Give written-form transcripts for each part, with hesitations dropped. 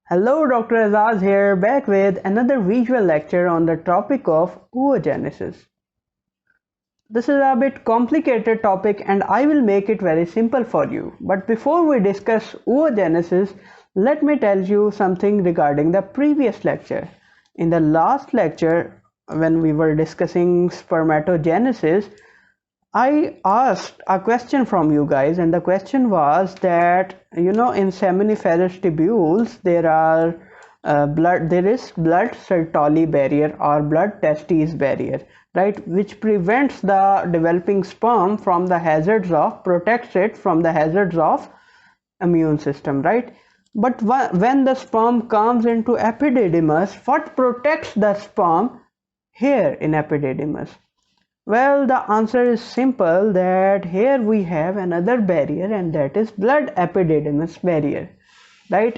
Hello, Dr. Aizaz here, back with another visual lecture on the topic of oogenesis. This is a bit complicated topic and I will make it very simple for you. But before we discuss oogenesis, let me tell you something regarding the previous lecture. In the last lecture, when we were discussing spermatogenesis, I asked a question from you guys, and the question was that in seminiferous tubules there is blood Sertoli barrier or blood testis barrier, right, which prevents the developing sperm from the hazards of protects it from the hazards of immune system, right? But when the sperm comes into epididymis, what protects the sperm here in epididymis? Well, the answer is simple, that here we have another barrier, and that is blood epididymis barrier, right?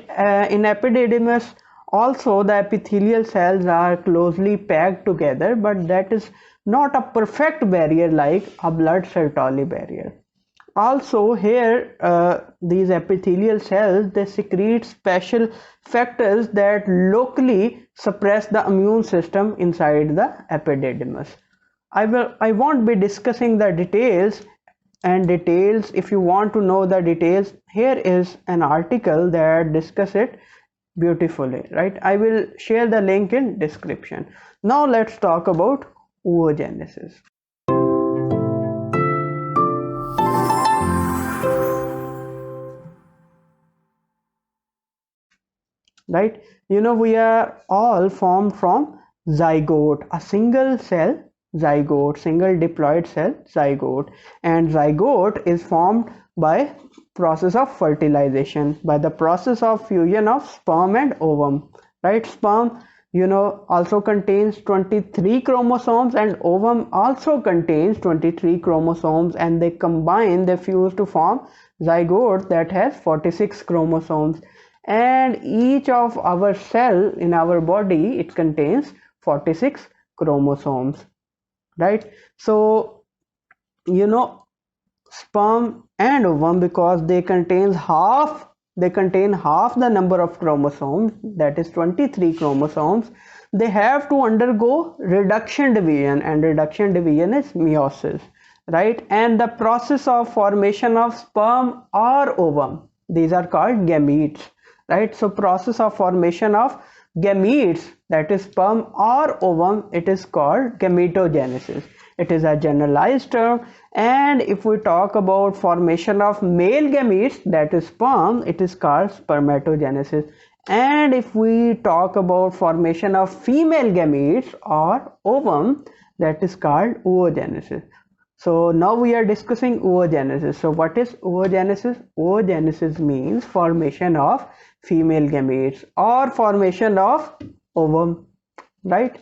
In epididymis also the epithelial cells are closely packed together, but that is not a perfect barrier like a blood Sertoli barrier. Also here these epithelial cells, they secrete special factors that locally suppress the immune system inside the epididymis. I won't be discussing the details, if you want to know the details, here is an article that discuss it beautifully, right? I will share the link in description. Now let's talk about oogenesis. Right, we are all formed from zygote, a single cell zygote, single diploid cell zygote, and zygote is formed by process of fertilization, by the process of fusion of sperm and ovum, right? Sperm also contains 23 chromosomes, and ovum also contains 23 chromosomes, and they combine, they fuse to form zygote that has 46 chromosomes. And each of our cell in our body, it contains 46 chromosomes, right? So sperm and ovum, because they contain half the number of chromosomes, that is 23 chromosomes, they have to undergo reduction division, and reduction division is meiosis, right? And the process of formation of sperm or ovum, these are called gametes, right? So process of formation of gametes, that is sperm or ovum, it is called gametogenesis. It is a generalized term. And if we talk about formation of male gametes, that is sperm, it is called spermatogenesis. And if we talk about formation of female gametes or ovum, that is called oogenesis. So now we are discussing oogenesis. So what is oogenesis? Oogenesis means formation of female gametes or formation of ovum, right?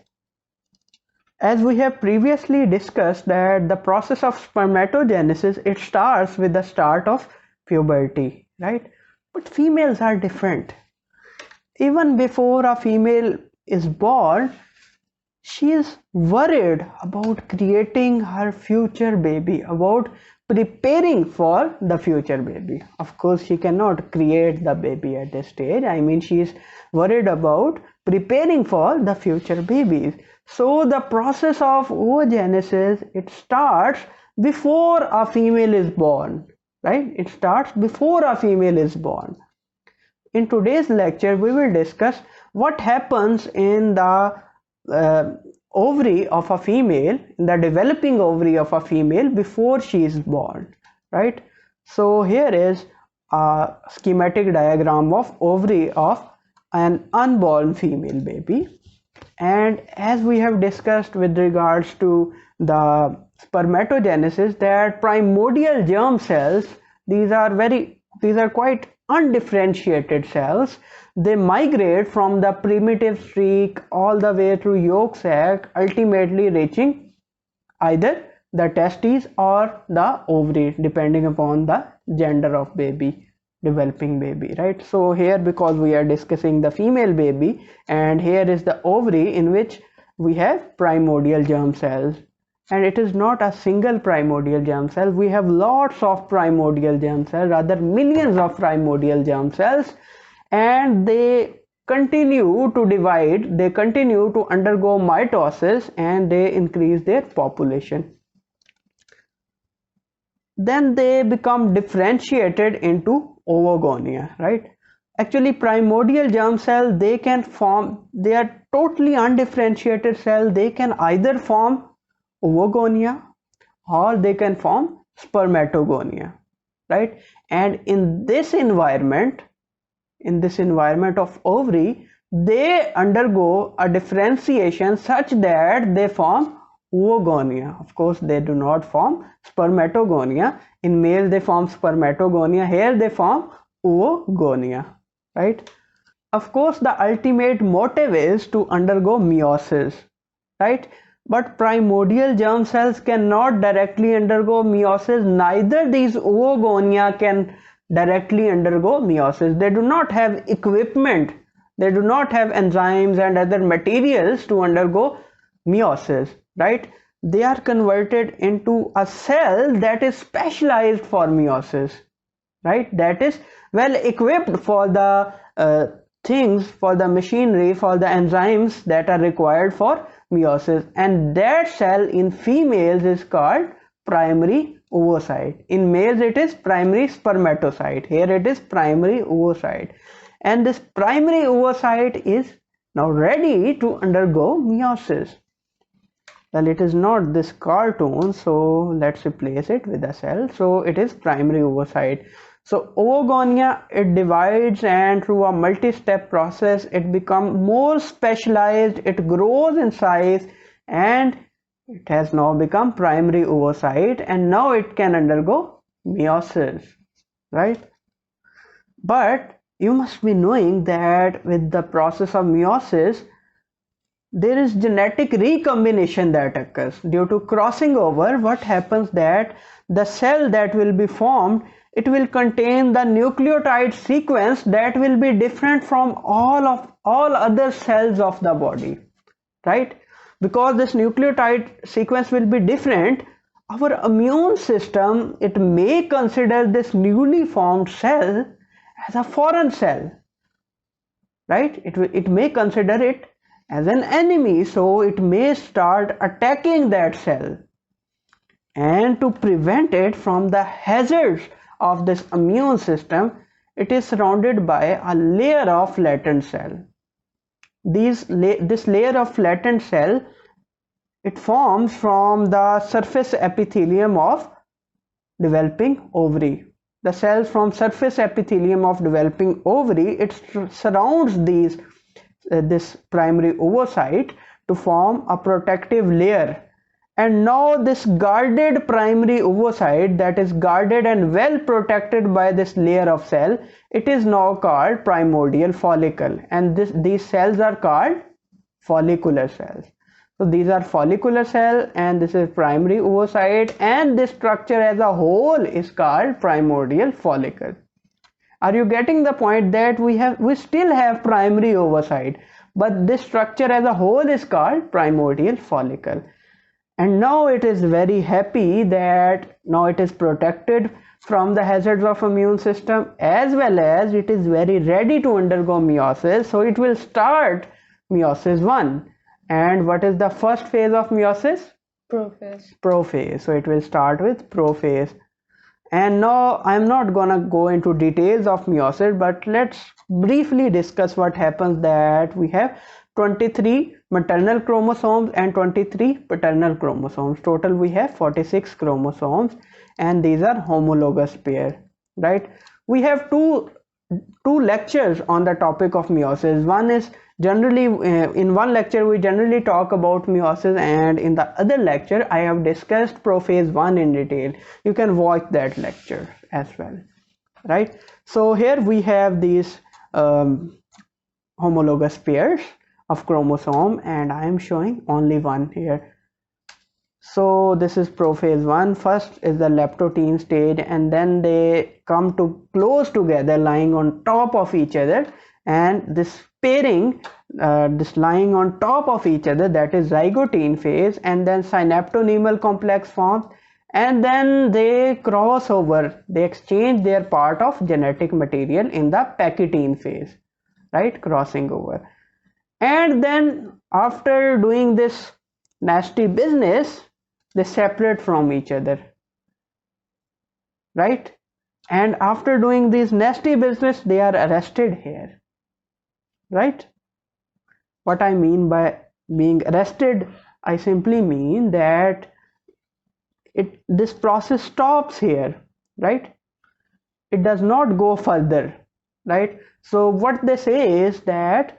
As we have previously discussed, that the process of spermatogenesis, it starts with the start of puberty, right? But females are different. Even before a female is born, she is worried about creating her future baby, about preparing for the future baby. Of course, she cannot create the baby at this stage. I mean, she is worried about preparing for the future babies. So the process of oogenesis, it starts before a female is born, right? It starts before a female is born. In today's lecture, we will discuss what happens in the ovary of a female, the developing ovary of a female before she is born, right? So here is a schematic diagram of ovary of an unborn female baby. And as we have discussed with regards to the spermatogenesis, that primordial germ cells, these are quite undifferentiated cells. They migrate from the primitive streak all the way through yolk sac, ultimately reaching either the testes or the ovary, depending upon the gender of baby, developing baby, right? So here, because we are discussing the female baby, and here is the ovary in which we have primordial germ cells. And it is not a single primordial germ cell. We have lots of primordial germ cells, rather millions of primordial germ cells, and they continue to divide, they continue to undergo mitosis, and they increase their population. Then they become differentiated into Oogonia, right? Actually, primordial germ cell, they can form, they are totally undifferentiated cell. They can either form Oogonia or they can form spermatogonia, right? And in this environment of ovary, they undergo a differentiation such that they form Oogonia. Of course, they do not form spermatogonia. In male, they form spermatogonia. Here, they form Oogonia, right? Of course, the ultimate motive is to undergo meiosis, right? But primordial germ cells cannot directly undergo meiosis. Neither these Oogonia can directly undergo meiosis. They do not have equipment. They do not have enzymes and other materials to undergo meiosis, right? They are converted into a cell that is specialized for meiosis, right? That is well equipped for the things, for the machinery, for the enzymes that are required for meiosis, and that cell in females is called primary oocyte. In males it is primary spermatocyte. Here it is primary oocyte, and this primary oocyte is now ready to undergo meiosis. Well, it is not this cartoon, so let's replace it with a cell. So it is primary oocyte. So Oogonia, it divides, and through a multi-step process it becomes more specialized, it grows in size, and it has now become primary oocyte, and now it can undergo meiosis, right? But you must be knowing that with the process of meiosis, there is genetic recombination that occurs. Due to crossing over, what happens that the cell that will be formed, it will contain the nucleotide sequence that will be different from all other cells of the body, right? Because this nucleotide sequence will be different, our immune system, it may consider this newly formed cell as a foreign cell, right? It may consider it as an enemy, so it may start attacking that cell. And to prevent it from the hazards of this immune system, it is surrounded by a layer of latent cell. This layer of latent cell, it forms from the surface epithelium of developing ovary. The cells from surface epithelium of developing ovary, it surrounds this primary oocyte to form a protective layer. And now this guarded primary oocyte, that is guarded and well protected by this layer of cell, it is now called primordial follicle, and these cells are called follicular cells. So these are follicular cell, and this is primary oocyte, and this structure as a whole is called primordial follicle. Are you getting the point that we still have primary oocyte, but this structure as a whole is called primordial follicle? And now it is very happy that now it is protected from the hazards of immune system, as well as it is very ready to undergo meiosis. So it will start meiosis 1. And what is the first phase of meiosis? Prophase. So it will start with prophase. And now I'm not gonna go into details of meiosis, but let's briefly discuss what happens. That we have 23 maternal chromosomes and 23 paternal chromosomes. Total we have 46 chromosomes, and these are homologous pair, right? We have two lectures on the topic of meiosis. One is generally in one lecture we generally talk about meiosis, and in the other lecture I have discussed prophase 1 in detail. You can watch that lecture as well, right? So here we have these homologous pairs of chromosome, and I am showing only one here. So this is prophase 1. First is the leptotene stage, and then they come to close together, lying on top of each other, and this pairing, this lying on top of each other, that is zygotene phase, and then synaptonemal complex forms, and then they cross over, they exchange their part of genetic material in the pachytene phase, right, crossing over. And then after doing this nasty business, they separate from each other, right? And after doing this nasty business, they are arrested here, right? What I mean by being arrested, I simply mean that this process stops here, right? It does not go further, right? So what they say is that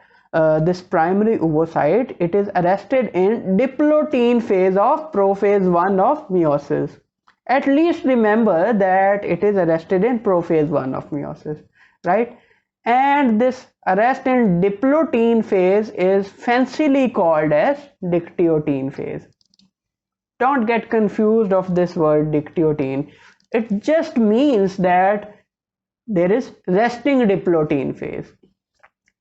this primary oocyte, it is arrested in Diplotene phase of prophase 1 of meiosis. At least remember that it is arrested in prophase 1 of meiosis, right? And this arrest in Diplotene phase is fancily called as Dictyotene phase. Don't get confused of this word Dictyotene. It just means that there is resting Diplotene phase,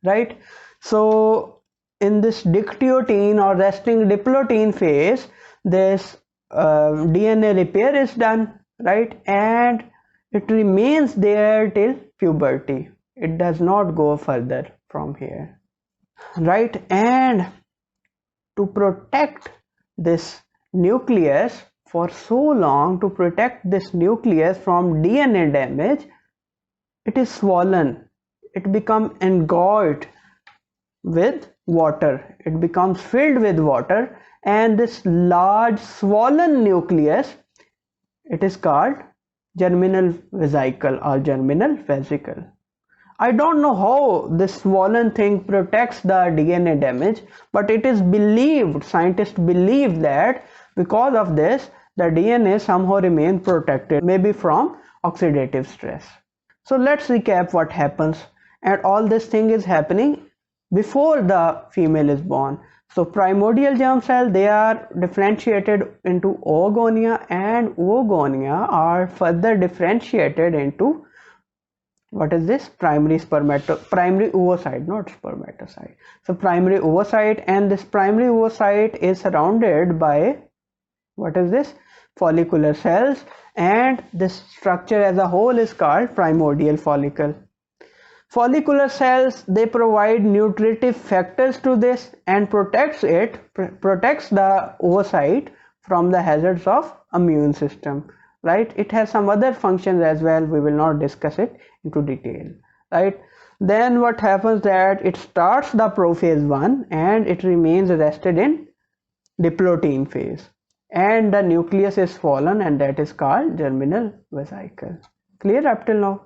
right? So in this Dictyotene or resting Diplotene phase, this DNA repair is done, right? And it remains there till puberty. It does not go further from here, right? And to protect this nucleus for so long, to protect this nucleus from DNA damage, it is swollen. It becomes engulfed with water. It becomes filled with water, and this large swollen nucleus, it is called germinal vesicle or germinal vesicle. I don't know how this swollen thing protects the DNA damage, but it is believed, scientists believe that because of this, the DNA somehow remains protected, maybe from oxidative stress. So let's recap what happens. And all this thing is happening before the female is born. So primordial germ cell, they are differentiated into Oogonia, and Oogonia are further differentiated into, what is this? Primary oocyte, not spermatocyte. So primary oocyte, and this primary oocyte is surrounded by, what is this? Follicular cells, and this structure as a whole is called primordial follicle. Follicular cells, they provide nutritive factors to this and protects the oocyte from the hazards of immune system, right? It has some other functions as well. We will not discuss it into detail, right? Then what happens that it starts the prophase 1 and it remains arrested in Diplotene phase, and the nucleus is swollen, and that is called germinal vesicle. Clear up till now?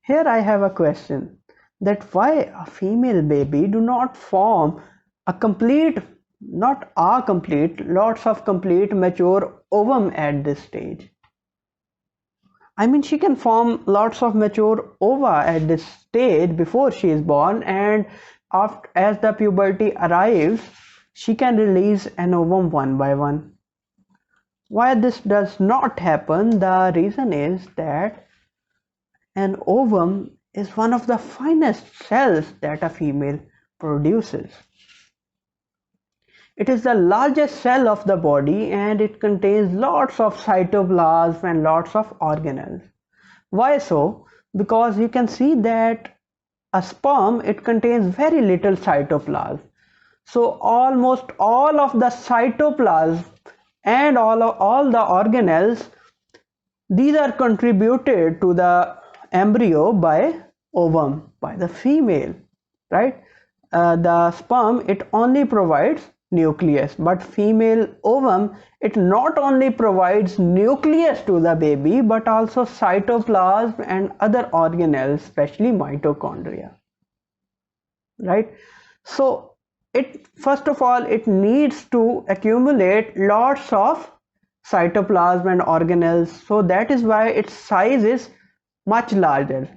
Here I have a question, that why a female baby do not form a complete, not a complete, lots of complete mature ovum at this stage? I mean, she can form lots of mature ova at this stage before she is born, and after, as the puberty arrives, she can release an ovum one by one. Why this does not happen? The reason is that an ovum is one of the finest cells that a female produces. It is the largest cell of the body, and it contains lots of cytoplasm and lots of organelles. Why so? Because you can see that a sperm, it contains very little cytoplasm. So almost all of the cytoplasm and all the organelles, these are contributed to the embryo by ovum, by the female, right? The sperm, it only provides nucleus, but female ovum, it not only provides nucleus to the baby but also cytoplasm and other organelles, especially mitochondria, right? So it, first of all, it needs to accumulate lots of cytoplasm and organelles, so that is why its size is much larger.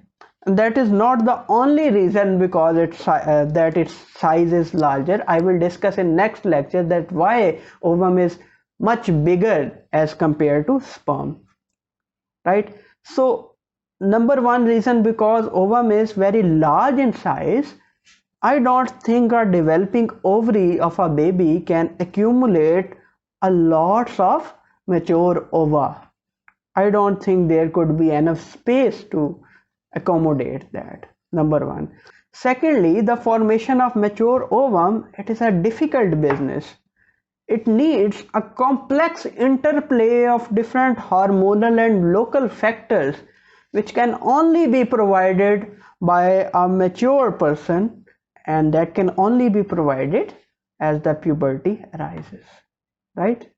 And that is not the only reason because that its size is larger. I will discuss in next lecture that why ovum is much bigger as compared to sperm, right? So number one reason, because ovum is very large in size, I don't think a developing ovary of a baby can accumulate a lots of mature ova. I don't think there could be enough space to accommodate that, number one. Secondly, the formation of mature ovum, it is a difficult business. It needs a complex interplay of different hormonal and local factors which can only be provided by a mature person, and that can only be provided as the puberty arises, right?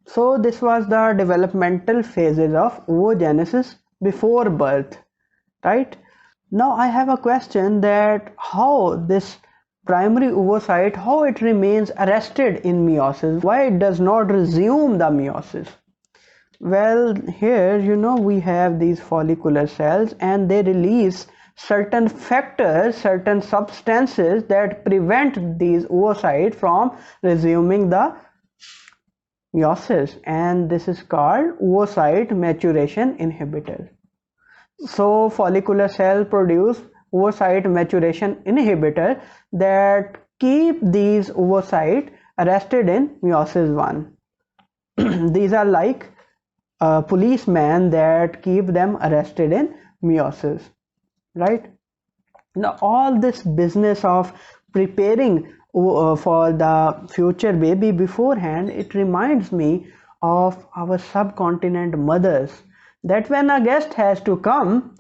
So this was the developmental phases of oogenesis before birth, right? Now I have a question that how this primary oocyte, how it remains arrested in meiosis, why it does not resume the meiosis. Well, here we have these follicular cells and they release certain factors, certain substances that prevent these oocytes from resuming the meiosis, and this is called oocyte maturation inhibitor. So follicular cell produce oocyte maturation inhibitor that keep these oocytes arrested in meiosis 1. These are like policemen that keep them arrested in meiosis, right? Now all this business of preparing for the future baby beforehand, it reminds me of our subcontinent mothers, that when a guest has to come,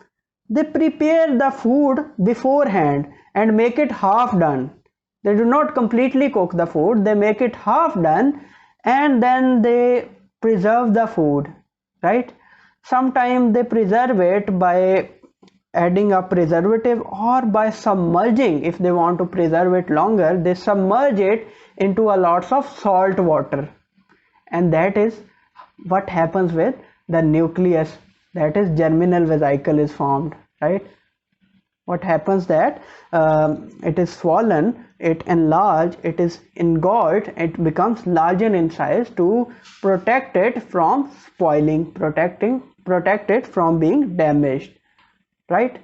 they prepare the food beforehand and make it half done. They do not completely cook the food, they make it half done and then they preserve the food, right? Sometimes they preserve it by adding a preservative or by submerging. If they want to preserve it longer, they submerge it into a lots of salt water, and that is what happens with the nucleus, that is germinal vesicle is formed, right? What happens that it is swollen, it enlarge, it is engulfed, it becomes larger in size to protect it from spoiling, protect it from being damaged, right?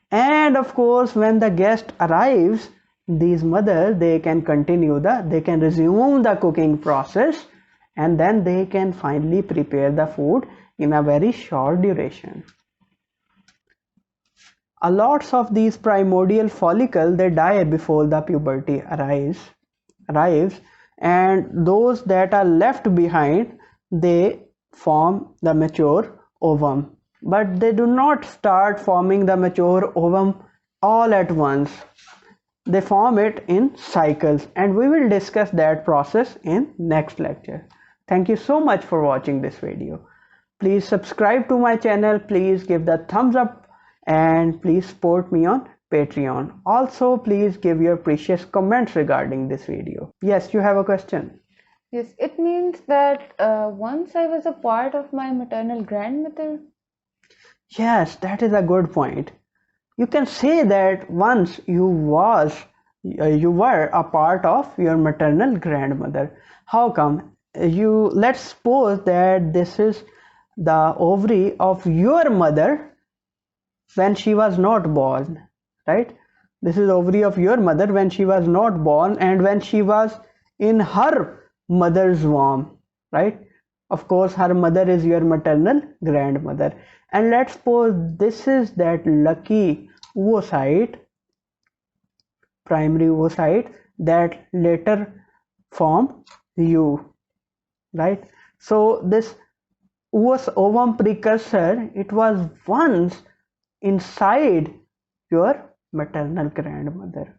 And of course when the guest arrives, these mothers, they can resume the cooking process, and then they can finally prepare the food in a very short duration. A lots of these primordial follicle, they die before the puberty arrives, and those that are left behind, they form the mature ovum, but they do not start forming the mature ovum all at once. They form it in cycles, and we will discuss that process in next lecture. Thank you so much for watching this video. Please subscribe to my channel, please give the thumbs up, and please support me on Patreon. Also, please give your precious comments regarding this video. Yes, you have a question. Yes, it means that once I was a part of my maternal grandmother. Yes, that is a good point. You can say that once you were a part of your maternal grandmother. How come? Let's suppose that this is the ovary of your mother when she was not born, right? This is ovary of your mother when she was not born and when she was in her mother's womb, right? Of course, her mother is your maternal grandmother. And let's suppose this is that lucky oocyte, primary oocyte, that later formed you, right? So this ovum precursor, it was once inside your maternal grandmother.